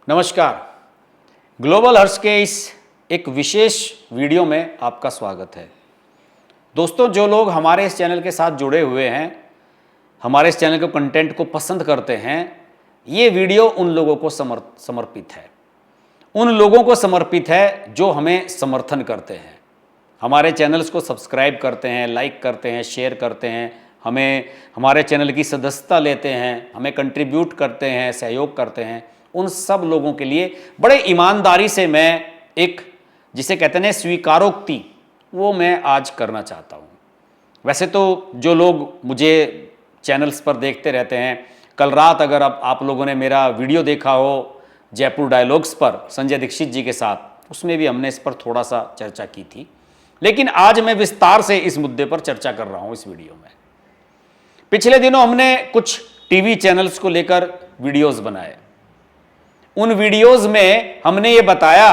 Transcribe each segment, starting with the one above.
नमस्कार। ग्लोबल हर्ष के इस एक विशेष वीडियो में आपका स्वागत है। दोस्तों, जो लोग हमारे इस चैनल के साथ जुड़े हुए हैं, हमारे इस चैनल के कंटेंट को पसंद करते हैं, ये वीडियो उन लोगों को समर्पित है। उन लोगों को समर्पित है जो हमें समर्थन करते हैं, हमारे चैनल्स को सब्सक्राइब करते हैं, लाइक करते हैं, शेयर करते हैं, हमारे चैनल की सदस्यता लेते हैं, हमें कंट्रीब्यूट करते हैं, सहयोग करते हैं। उन सब लोगों के लिए बड़े ईमानदारी से मैं एक जिसे कहते हैं स्वीकारोक्ति, वो मैं आज करना चाहता हूँ। वैसे तो जो लोग मुझे चैनल्स पर देखते रहते हैं, कल रात अगर आप लोगों ने मेरा वीडियो देखा हो जयपुर डायलॉग्स पर संजय दीक्षित जी के साथ, उसमें भी हमने इस पर थोड़ा सा चर्चा की थी, लेकिन आज मैं विस्तार से इस मुद्दे पर चर्चा कर रहा हूँ इस वीडियो में। पिछले दिनों हमने कुछ टीवी चैनल्स को लेकर वीडियोस बनाए। उन वीडियोस में हमने ये बताया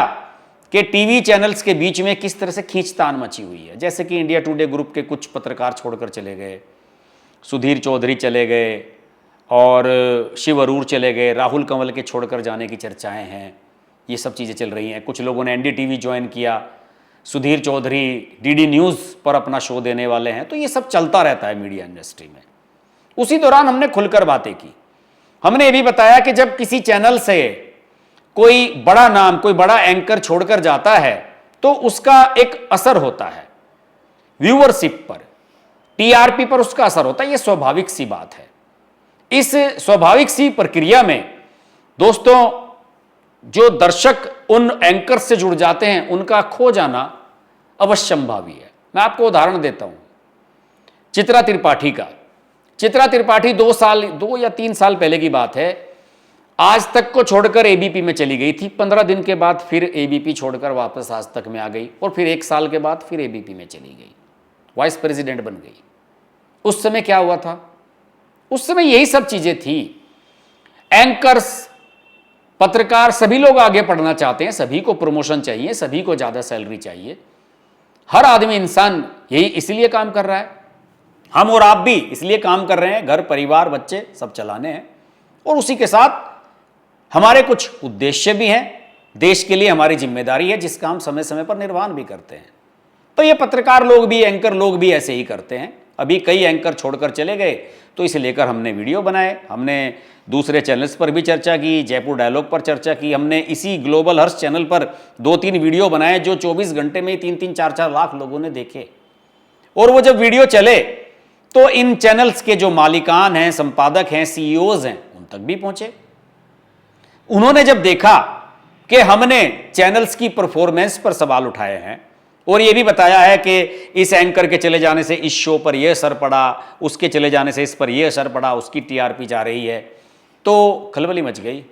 कि टीवी चैनल्स के बीच में किस तरह से खींचतान मची हुई है। जैसे कि इंडिया टुडे ग्रुप के कुछ पत्रकार छोड़कर चले गए, सुधीर चौधरी चले गए और शिव अरूर चले गए, राहुल कंवल के छोड़कर जाने की चर्चाएं हैं, ये सब चीज़ें चल रही हैं। कुछ लोगों ने एनडीटीवी ज्वाइन किया, सुधीर चौधरी डीडी न्यूज़ पर अपना शो देने वाले हैं। तो ये सब चलता रहता है मीडिया इंडस्ट्री में। उसी दौरान हमने खुलकर बातें की। हमने ये भी बताया कि जब किसी चैनल से कोई बड़ा नाम, कोई बड़ा एंकर छोड़कर जाता है तो उसका एक असर होता है, व्यूअरशिप पर, टीआरपी पर उसका असर होता है। यह स्वाभाविक सी बात है। इस स्वाभाविक सी प्रक्रिया में दोस्तों, जो दर्शक उन एंकर से जुड़ जाते हैं, उनका खो जाना अवश्यंभावी है। मैं आपको उदाहरण देता हूं चित्रा त्रिपाठी का। चित्रा त्रिपाठी 2 या 3 साल पहले की बात है, आज तक को छोड़कर एबीपी में चली गई थी। 15 दिन के बाद फिर एबीपी छोड़कर वापस आज तक में आ गई और फिर 1 साल के बाद फिर एबीपी में चली गई, वाइस प्रेसिडेंट बन गई। उस समय क्या हुआ था? उस समय यही सब चीजें थी। एंकर्स, पत्रकार, सभी लोग आगे पढ़ना चाहते हैं, सभी को प्रमोशन चाहिए, सभी को ज्यादा सैलरी चाहिए। हर आदमी, इंसान यही इसलिए काम कर रहा है। हम और आप भी इसलिए काम कर रहे हैं, घर परिवार बच्चे सब चलाने हैं, और उसी के साथ हमारे कुछ उद्देश्य भी हैं। देश के लिए हमारी जिम्मेदारी है जिसका हम समय समय पर निर्वहन भी करते हैं। तो ये पत्रकार लोग भी, एंकर लोग भी ऐसे ही करते हैं। अभी कई एंकर छोड़कर चले गए, तो इसे लेकर हमने वीडियो बनाए। हमने दूसरे चैनल्स पर भी चर्चा की, जयपुर डायलॉग पर चर्चा की। हमने इसी ग्लोबल हर्ष चैनल पर 2-3 वीडियो बनाए जो 24 घंटे में 3-3, 4-4 लाख लोगों ने देखे। और वो जब वीडियो चले तो इन चैनल्स के जो मालिकान हैं, संपादक हैं, सीईओज हैं, उन तक भी पहुंचे। उन्होंने जब देखा कि हमने चैनल्स की परफॉर्मेंस पर सवाल उठाए हैं और यह भी बताया है कि इस एंकर के चले जाने से इस शो पर यह असर पड़ा, उसके चले जाने से इस पर यह असर पड़ा, उसकी टीआरपी जा रही है, तो खलबली मच गई।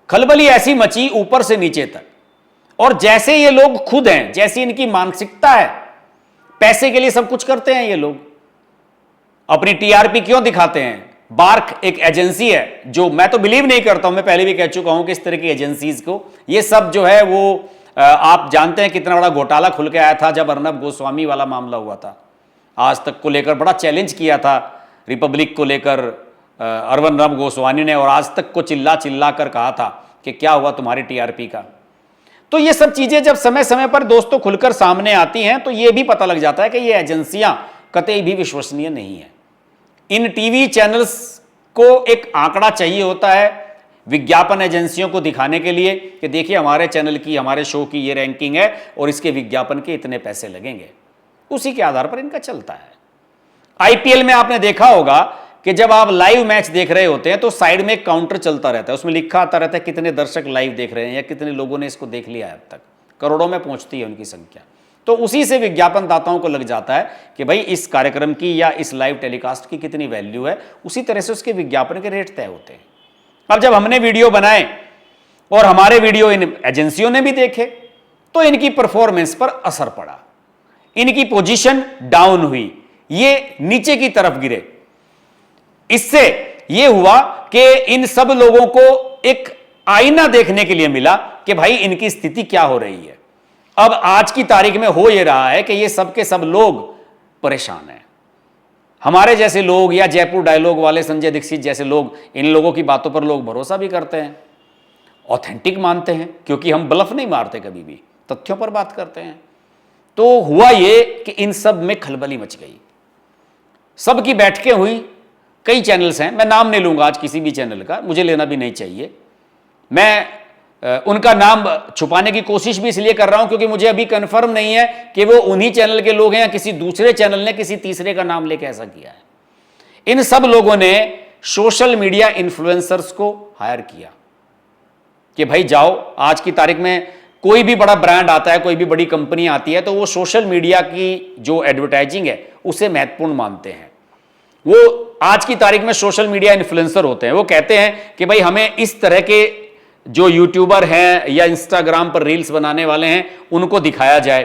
खलबली ऐसी मची ऊपर से नीचे तक। और जैसे ये लोग खुद हैं, जैसी इनकी मानसिकता है, पैसे के लिए सब कुछ करते हैं ये लोग। अपनी टीआरपी क्यों दिखाते हैं? बार्क एक एजेंसी है जो मैं तो बिलीव नहीं करता हूं, मैं पहले भी कह चुका हूं कि इस तरह की एजेंसीज को, ये सब जो है वो आप जानते हैं कितना बड़ा घोटाला खुल के आया था जब अर्नब गोस्वामी वाला मामला हुआ था। आज तक को लेकर बड़ा चैलेंज किया था रिपब्लिक को लेकर अर्नब गोस्वामी ने, और आज तक को चिल्ला चिल्ला कर कहा था कि क्या हुआ तुम्हारी टीआरपी का। तो ये सब चीजें जब समय समय पर दोस्तों खुलकर सामने आती हैं तो ये भी पता लग जाता है कि ये एजेंसियां कतई भी विश्वसनीय नहीं है। इन टीवी चैनल्स को एक आंकड़ा चाहिए होता है विज्ञापन एजेंसियों को दिखाने के लिए कि देखिए हमारे चैनल की, हमारे शो की ये रैंकिंग है और इसके विज्ञापन के इतने पैसे लगेंगे। उसी के आधार पर इनका चलता है। आईपीएल में आपने देखा होगा कि जब आप लाइव मैच देख रहे होते हैं तो साइड में एक काउंटर चलता रहता है, उसमें लिखा आता रहता है कितने दर्शक लाइव देख रहे हैं या कितने लोगों ने इसको देख लिया है। अब तक करोड़ों में पहुंचती है उनकी संख्या। तो उसी से विज्ञापन दाताओं को लग जाता है कि भाई इस कार्यक्रम की या इस लाइव टेलीकास्ट की कितनी वैल्यू है, उसी तरह से उसके विज्ञापन के रेट तय होते हैं। अब जब हमने वीडियो बनाए और हमारे वीडियो इन एजेंसियों ने भी देखे तो इनकी परफॉर्मेंस पर असर पड़ा, इनकी पोजीशन डाउन हुई, ये नीचे की तरफ गिरे। इससे यह हुआ कि इन सब लोगों को एक आईना देखने के लिए मिला कि भाई इनकी स्थिति क्या हो रही है। अब आज की तारीख में हो यह रहा है कि ये सब के सब लोग परेशान हैं। हमारे जैसे लोग या जयपुर डायलॉग वाले संजय दीक्षित जैसे लोग, इन लोगों की बातों पर लोग भरोसा भी करते हैं ऑथेंटिक मानते हैं, क्योंकि हम ब्लफ नहीं मारते, कभी भी तथ्यों पर बात करते हैं। तो हुआ ये कि इन सब में खलबली मच गई, सबकी बैठकें हुई। कई चैनल्स हैं, मैं नाम नहीं लूंगा आज किसी भी चैनल का, मुझे लेना भी नहीं चाहिए। मैं उनका नाम छुपाने की कोशिश भी इसलिए कर रहा हूं क्योंकि मुझे अभी कंफर्म नहीं है कि वो उन्हीं चैनल के लोग हैं या किसी दूसरे चैनल ने किसी तीसरे का नाम लेके ऐसा किया है। इन सब लोगों ने सोशल मीडिया इन्फ्लुएंसर्स को हायर किया कि भाई जाओ, आज की तारीख में कोई भी बड़ा ब्रांड आता है, कोई भी बड़ी कंपनी आती है, तो वो सोशल मीडिया की जो एडवर्टाइजिंग है उसे महत्वपूर्ण मानते हैं। वो आज की तारीख में सोशल मीडिया इन्फ्लुएंसर होते हैं। वो कहते हैं कि भाई हमें इस तरह के जो यूट्यूबर हैं या इंस्टाग्राम पर रील्स बनाने वाले हैं उनको दिखाया जाए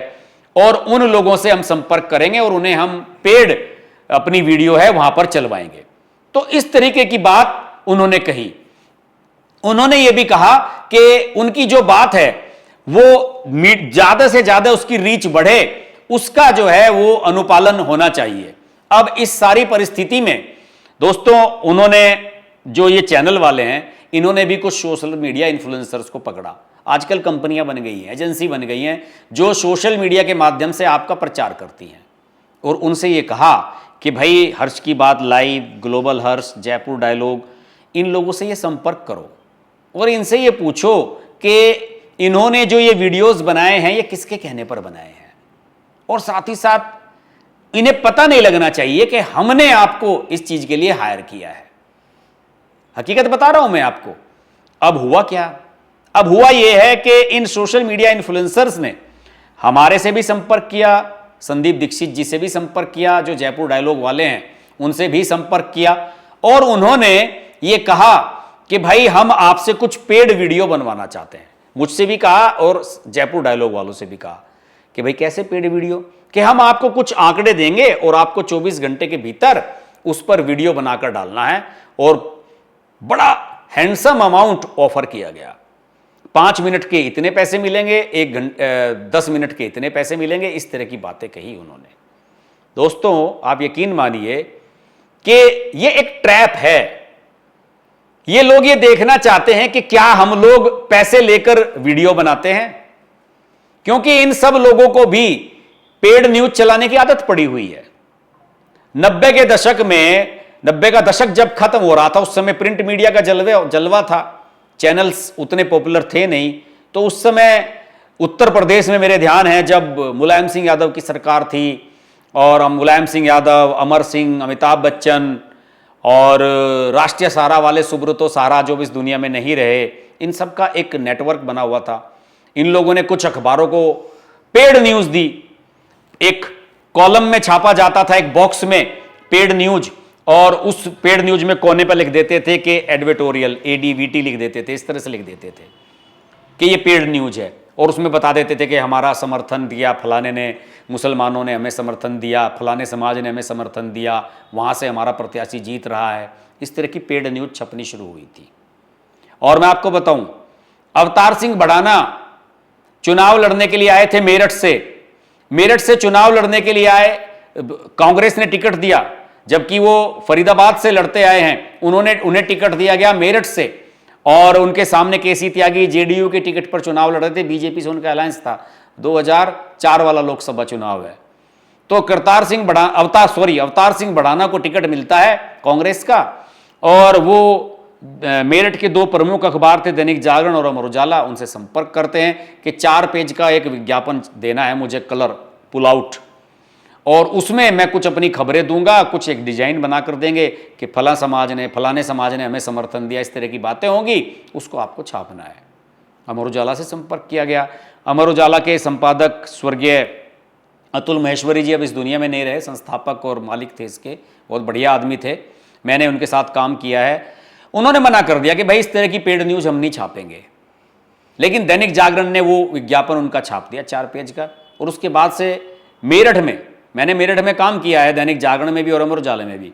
और उन लोगों से हम संपर्क करेंगे और उन्हें हम पेड अपनी वीडियो है वहां पर चलवाएंगे। तो इस तरीके की बात उन्होंने कही। उन्होंने ये भी कहा कि उनकी जो बात है वो ज्यादा से ज्यादा उसकी रीच बढ़े, उसका जो है वो अनुपालन होना चाहिए। अब इस सारी परिस्थिति में दोस्तों, उन्होंने जो ये चैनल वाले हैं, इन्होंने भी कुछ सोशल मीडिया इन्फ्लुएंसर्स को पकड़ा। आजकल कंपनियां बन गई हैं, एजेंसी बन गई हैं जो सोशल मीडिया के माध्यम से आपका प्रचार करती हैं, और उनसे ये कहा कि भाई हर्ष की बात लाइव, ग्लोबल हर्ष, जयपुर डायलॉग, इन लोगों से ये संपर्क करो और इनसे ये पूछो कि इन्होंने जो ये वीडियोस बनाए हैं ये किसके कहने पर बनाए हैं, और साथ ही साथ इन्हें पता नहीं लगना चाहिए कि हमने आपको इस चीज के लिए हायर किया है। हकीकत बता रहा हूं मैं आपको। अब हुआ क्या? अब हुआ यह है कि इन सोशल मीडिया इन्फ्लुएंसर्स ने हमारे से भी संपर्क किया, संदीप दीक्षित जी से भी संपर्क किया, जो जयपुर डायलॉग वाले हैं उनसे भी संपर्क किया, और उन्होंने ये कहा कि भाई हम आपसे कुछ पेड वीडियो बनवाना चाहते हैं। मुझसे भी कहा और जयपुर डायलॉग वालों से भी कहा कि भाई कैसे पेड वीडियो, कि हम आपको कुछ आंकड़े देंगे और आपको 24 घंटे के भीतर उस पर वीडियो बनाकर डालना है, और बड़ा हैंडसम अमाउंट ऑफर किया गया। 5 मिनट के इतने पैसे मिलेंगे, 10 मिनट के इतने पैसे मिलेंगे, इस तरह की बातें कही उन्होंने। दोस्तों आप यकीन मानिए कि ये एक ट्रैप है। ये लोग ये देखना चाहते हैं कि क्या हम लोग पैसे लेकर वीडियो बनाते हैं, क्योंकि इन सब लोगों को भी पेड न्यूज चलाने की आदत पड़ी हुई है। 90 के दशक में, 90 का दशक जब खत्म हो रहा था, उस समय प्रिंट मीडिया का जलवा था, चैनल्स उतने पॉपुलर थे नहीं। तो उस समय उत्तर प्रदेश में मेरे ध्यान है जब मुलायम सिंह यादव की सरकार थी, और मुलायम सिंह यादव, अमर सिंह, अमिताभ बच्चन और राष्ट्रीय सहारा वाले सुब्रतो सहारा जो इस दुनिया में नहीं रहे, इन सब का एक नेटवर्क बना हुआ था। इन लोगों ने कुछ अखबारों को पेड न्यूज दी। एक कॉलम में छापा जाता था, एक बॉक्स में पेड न्यूज, और उस पेड न्यूज में कोने पर लिख देते थे कि एडवर्टोरियल, ADVT लिख देते थे, इस तरह से लिख देते थे कि ये पेड न्यूज है, और उसमें बता देते थे कि हमारा समर्थन दिया फलाने ने, मुसलमानों ने हमें समर्थन दिया, फलाने समाज ने हमें समर्थन दिया, वहाँ से हमारा प्रत्याशी जीत रहा है। इस तरह की पेड न्यूज छपनी शुरू हुई थी। और मैं आपको बताऊं, अवतार सिंह भड़ाना चुनाव लड़ने के लिए आए थे मेरठ से चुनाव लड़ने के लिए आए, कांग्रेस ने टिकट दिया, जबकि वो फरीदाबाद से लड़ते आए हैं। उन्हें टिकट दिया गया मेरठ से, और उनके सामने केसी त्यागी JDU के टिकट पर चुनाव लड़ रहे थे, बीजेपी से उनका अलायंस था। 2004 वाला लोकसभा चुनाव है। तो अवतार सिंह भड़ाना को टिकट मिलता है कांग्रेस का, और वो मेरठ के 2 प्रमुख अखबार थे, दैनिक जागरण और अमर उजाला, उनसे संपर्क करते हैं कि 4 पेज का एक विज्ञापन देना है मुझे, कलर पुल आउट, और उसमें मैं कुछ अपनी खबरें दूंगा, कुछ एक डिजाइन बनाकर देंगे कि फलाने समाज ने हमें समर्थन दिया, इस तरह की बातें होंगी, उसको आपको छापना है। अमर उजाला से संपर्क किया गया। अमर उजाला के संपादक स्वर्गीय अतुल महेश्वरी जी अब इस दुनिया में नहीं रहे, संस्थापक और मालिक थे इसके, बहुत बढ़िया आदमी थे, मैंने उनके साथ काम किया है। उन्होंने मना कर दिया कि भाई इस तरह की पेड न्यूज हम नहीं छापेंगे, लेकिन दैनिक जागरण ने वो विज्ञापन उनका छाप दिया 4 पेज का। और उसके बाद से मैंने मेरठ में काम किया है, दैनिक जागरण में भी और अमर उजाला में भी।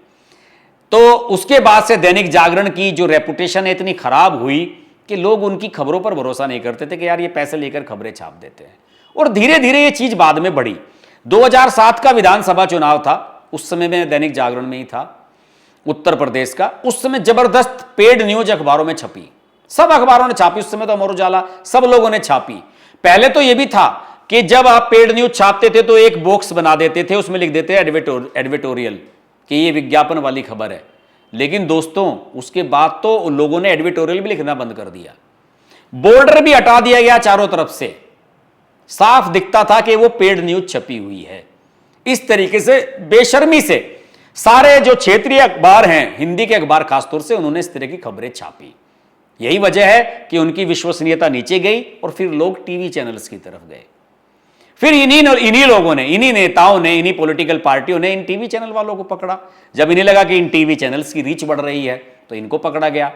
तो उसके बाद से दैनिक जागरण की जो रेपुटेशन है इतनी खराब हुई कि लोग उनकी खबरों पर भरोसा नहीं करते थे कि यार ये पैसे लेकर खबरें छाप देते हैं। और धीरे धीरे ये चीज बाद में बढ़ी। 2007 का विधानसभा चुनाव था, उस समय मैं दैनिक जागरण में ही था, उत्तर प्रदेश का। उस समय जबरदस्त पेड न्यूज अखबारों में छपी, सब अखबारों ने छापी, उस समय तो अमर उजाला सब लोगों ने छापी। पहले तो यह भी था कि जब आप पेड न्यूज छापते थे तो एक बॉक्स बना देते थे, उसमें लिख देते एडिटोरियल कि ये विज्ञापन वाली खबर है। लेकिन दोस्तों उसके बाद तो लोगों ने एडिटोरियल भी लिखना बंद कर दिया, बॉर्डर भी हटा दिया गया चारों तरफ से, साफ दिखता था कि वो पेड न्यूज छपी हुई है। इस तरीके से बेशर्मी से सारे जो क्षेत्रीय अखबार हैं, हिंदी के अखबार खासतौर से, उन्होंने इस तरह की खबरें छापी। यही वजह है कि उनकी विश्वसनीयता नीचे गई और फिर लोग टीवी चैनल्स की तरफ गए। फिर इन्हीं लोगों ने, इन्हीं नेताओं ने, इन्हीं पॉलिटिकल पार्टियों ने इन टीवी चैनल वालों को पकड़ा। जब इन्हें लगा कि इन टीवी चैनल्स की रीच बढ़ रही है तो इनको पकड़ा गया।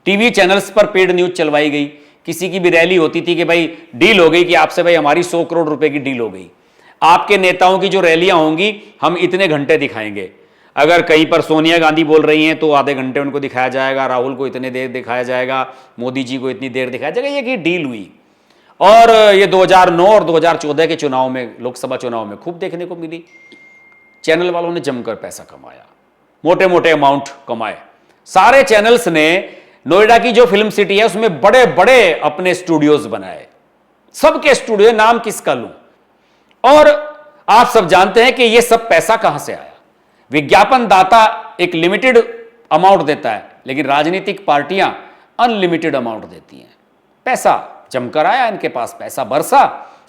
टीवी चैनल्स पर पेड न्यूज चलवाई गई। किसी की भी रैली होती थी कि भाई डील हो गई कि आपसे भाई हमारी 100 करोड़ रुपए की डील हो गई, आपके नेताओं की जो रैलियां होंगी हम इतने घंटे दिखाएंगे। अगर कहीं पर सोनिया गांधी बोल रही हैं तो आधे घंटे उनको दिखाया जाएगा, राहुल को इतने देर दिखाया जाएगा, मोदी जी को इतनी देर दिखाया जाएगा। ये की डील हुई और ये 2009 और 2014 के चुनाव में, लोकसभा चुनाव में खूब देखने को मिली। चैनल वालों ने जमकर पैसा कमाया, मोटे मोटे अमाउंट कमाए। सारे चैनल्स ने नोएडा की जो फिल्म सिटी है उसमें बड़े बड़े अपने स्टूडियोज बनाए। सबके स्टूडियो, नाम किसका लूं। और आप सब जानते हैं कि यह सब पैसा कहां से आया। विज्ञापन दाता एक लिमिटेड अमाउंट देता है, लेकिन राजनीतिक पार्टियां अनलिमिटेड अमाउंट देती हैं। पैसा जमकर आया, इनके पास पैसा बरसा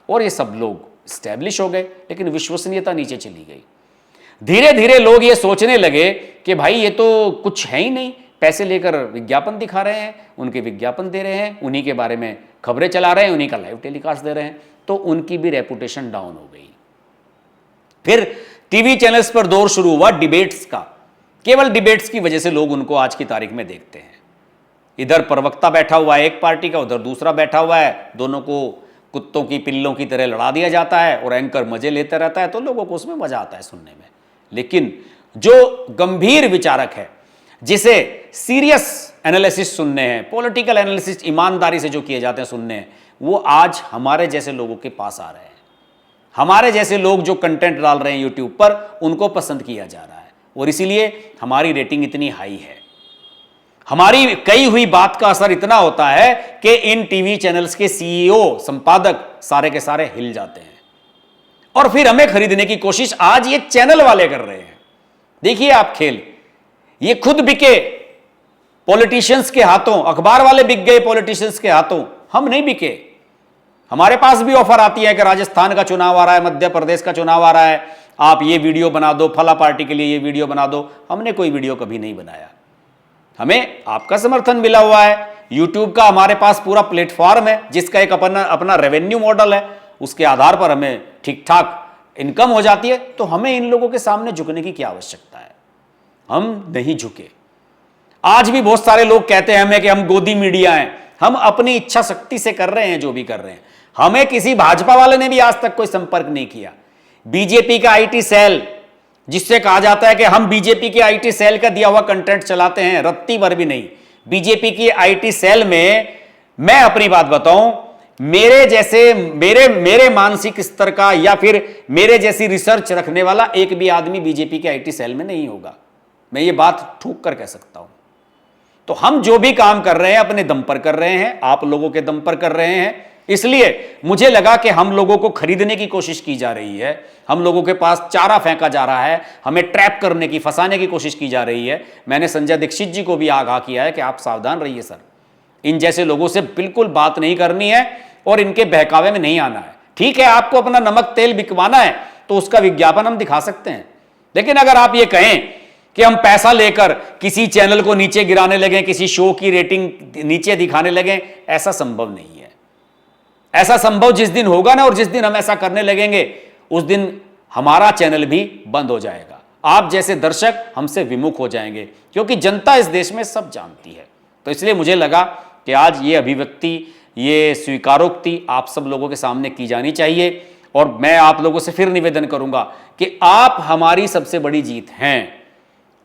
और ये सब लोग स्टैब्लिश हो गए, लेकिन विश्वसनीयता नीचे चली गई। धीरे धीरे लोग ये सोचने लगे कि भाई ये तो कुछ है ही नहीं, पैसे लेकर विज्ञापन दिखा रहे हैं, उनके विज्ञापन दे रहे हैं, उन्हीं के बारे में खबरें चला रहे हैं, उन्हीं का लाइव टेलीकास्ट दे रहे हैं, तो उनकी भी रेपुटेशन डाउन हो गई। फिर टीवी चैनल्स पर दौर शुरू हुआ डिबेट्स का। केवल डिबेट्स की वजह से लोग उनको आज की तारीख में देखते हैं। इधर प्रवक्ता बैठा हुआ है एक पार्टी का, उधर दूसरा बैठा हुआ है, दोनों को कुत्तों की पिल्लों की तरह लड़ा दिया जाता है और एंकर मजे लेता रहता है, तो लोगों को उसमें मजा आता है सुनने में। लेकिन जो गंभीर विचारक है, जिसे सीरियस एनालिसिस सुनने हैं, पॉलिटिकल एनालिसिस ईमानदारी से जो किए जाते हैं सुनने हैं, वो आज हमारे जैसे लोगों के पास आ रहे हैं। हमारे जैसे लोग जो कंटेंट डाल रहे हैं यूट्यूब पर, उनको पसंद किया जा रहा है और इसीलिए हमारी रेटिंग इतनी हाई है। हमारी कही हुई बात का असर इतना होता है कि इन टीवी चैनल्स के सीईओ, संपादक सारे के सारे हिल जाते हैं और फिर हमें खरीदने की कोशिश आज ये चैनल वाले कर रहे हैं। देखिए आप खेल, ये खुद बिके पॉलिटिशियंस के हाथों, अखबार वाले बिक गए पॉलिटिशियंस के हाथों, हम नहीं बिके। हमारे पास भी ऑफर आती है कि राजस्थान का चुनाव आ रहा है, मध्य प्रदेश का चुनाव आ रहा है, आप ये वीडियो बना दो, फला पार्टी के लिए ये वीडियो बना दो। हमने कोई वीडियो कभी नहीं बनाया, हमें आपका समर्थन मिला हुआ है। यूट्यूब का हमारे पास पूरा प्लेटफॉर्म है जिसका एक अपना रेवेन्यू मॉडल है, उसके आधार पर हमें ठीक ठाक इनकम हो जाती है। तो हमें इन लोगों के सामने झुकने की क्या आवश्यकता है, हम नहीं झुके। आज भी बहुत सारे लोग कहते हैं हमें कि हम गोदी मीडिया हैं, हम अपनी इच्छा शक्ति से कर रहे हैं जो भी कर रहे हैं। हमें किसी भाजपा वाले ने भी आज तक कोई संपर्क नहीं किया। बीजेपी का आईटी सेल, जिससे कहा जाता है कि हम बीजेपी के आईटी सेल का दिया हुआ कंटेंट चलाते हैं, रत्ती भर भी नहीं। बीजेपी की आईटी सेल में, मैं अपनी बात बताऊं, मेरे जैसे मेरे मानसिक स्तर का या फिर मेरे जैसी रिसर्च रखने वाला एक भी आदमी बीजेपी के आईटी सेल में नहीं होगा। मैं ये बात ठोक कर कह सकता हूं। तो हम जो भी काम कर रहे हैं अपने दम पर कर रहे हैं, आप लोगों के दम पर कर रहे हैं। इसलिए मुझे लगा कि हम लोगों को खरीदने की कोशिश की जा रही है, हम लोगों के पास चारा फेंका जा रहा है, हमें ट्रैप करने की, फंसाने की कोशिश की जा रही है। मैंने संजय दीक्षित जी को भी आगाह किया है कि आप सावधान रहिए सर, इन जैसे लोगों से बिल्कुल बात नहीं करनी है और इनके बहकावे में नहीं आना है। ठीक है, आपको अपना नमक तेल बिकवाना है तो उसका विज्ञापन हम दिखा सकते हैं, लेकिन अगर आप ये कहें कि हम पैसा लेकर किसी चैनल को नीचे गिराने लगे, किसी शो की रेटिंग नीचे दिखाने लगे, ऐसा संभव नहीं है। ऐसा संभव जिस दिन होगा ना, और जिस दिन हम ऐसा करने लगेंगे उस दिन हमारा चैनल भी बंद हो जाएगा। आप जैसे दर्शक हमसे विमुख हो जाएंगे, क्योंकि जनता इस देश में सब जानती है। तो इसलिए मुझे लगा कि आज ये अभिव्यक्ति, ये स्वीकारोक्ति आप सब लोगों के सामने की जानी चाहिए। और मैं आप लोगों से फिर निवेदन करूंगा कि आप हमारी सबसे बड़ी जीत हैं।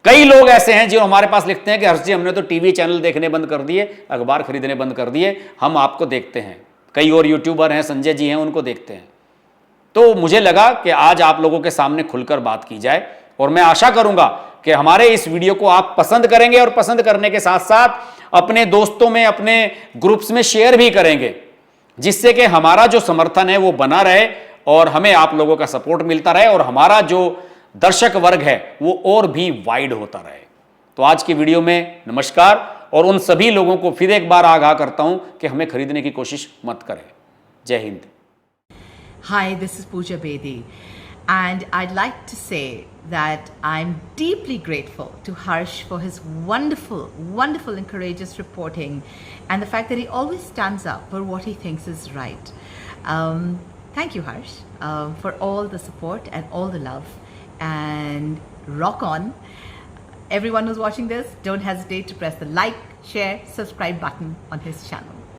कई लोग ऐसे हैं जो हमारे पास लिखते हैं कि हर्ष जी हमने तो टीवी चैनल देखने बंद कर दिए, अखबार खरीदने बंद कर दिए, हम आपको देखते हैं। कई और यूट्यूबर हैं, संजय जी हैं, उनको देखते हैं। तो मुझे लगा कि आज आप लोगों के सामने खुलकर बात की जाए और मैं आशा करूंगा कि हमारे इस वीडियो को आप पसंद करेंगे और पसंद करने के साथ साथ अपने दोस्तों में, अपने ग्रुप्स में शेयर भी करेंगे, जिससे कि हमारा जो समर्थन है वो बना रहे और हमें आप लोगों का सपोर्ट मिलता रहे और हमारा जो दर्शक वर्ग है वो और भी वाइड होता रहे। तो आज की वीडियो में नमस्कार, और उन सभी लोगों को फिर एक बार आगाह करता हूं कि हमें खरीदने की कोशिश मत करें। जय Hind. Hi, this is Pooja Bedi, and I'd like to say that I'm deeply grateful to Harsh for his wonderful, wonderful and courageous reporting, and the fact that he always stands up for what he thinks is right. Thank you, Harsh, for all the support and all the love, and rock on. Everyone who's watching this, don't hesitate to press the like, share, subscribe button on his channel.